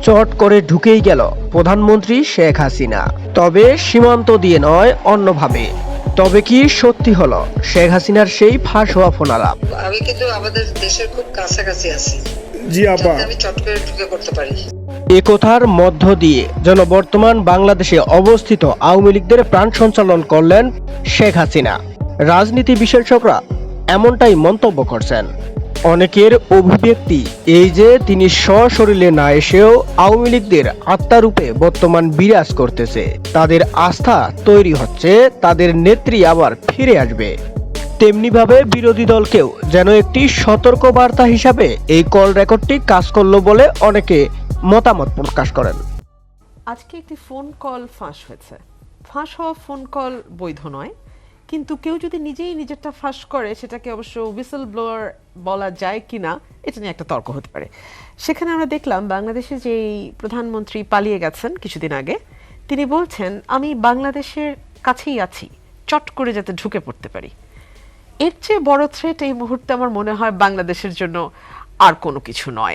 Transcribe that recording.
চট করে ঢুকেই গেল প্রধানমন্ত্রী শেখ হাসিনা, তবে সীমান্ত দিয়ে নয়, অন্যভাবে। তবে কি সত্যি হলো শেখ হাসিনার সেই ফাঁস হওয়া ফোনালাপ? আমি কিন্তু আমাদের দেশের খুব কাছাকাছি আছি। জি আপা, আমি চট করে ঢুকে করতে পারি। এ কথার মধ্য দিয়ে যেন বর্তমান বাংলাদেশে অবস্থিত আওয়ামী লীগদের প্রাণ সঞ্চালন করলেন শেখ হাসিনা। রাজনীতি বিশেষজ্ঞরা এমনটাই মন্তব্য করছেন। অনেকের অভিব্যক্তি এই যে তিনি সশরীরে না এসেও আওয়ামী লীগদের আত্মারূপে বর্তমান বিরাজ করতেছে, তাদের আস্থা তৈরি হচ্ছে, তাদের নেত্রী আবার ফিরে আসবে। তেমনিভাবে বিরোধী দলকেও যেন একটি সতর্ক বার্তা হিসাবে এই কল রেকর্ডটি কাজ করলো বলে অনেকে মতামত প্রকাশ করেন। আজকে একটি ফোন কল ফাঁস হয়েছে। ফাঁস হওয়া ফোন কল বৈধ নয়, কিন্তু কেউ যদি নিজেই নিজেরটা ফাঁস করে সেটাকে অবশ্য হুইসেল ব্লোয়ার বলা যায় কিনা এটা নিয়ে একটা তর্ক হতে পারে। সেখানে আমরা দেখলাম বাংলাদেশে যেই প্রধানমন্ত্রী পালিয়ে গেছেন কিছুদিন আগে, তিনি বলছেন আমি বাংলাদেশের কাছেই আছি, চট করে যাতে ঢুকে পড়তে পারি। এর চেয়ে বড় থ্রেট এই মুহূর্তে আমার মনে হয় বাংলাদেশের জন্য আর কোনো কিছু নয়।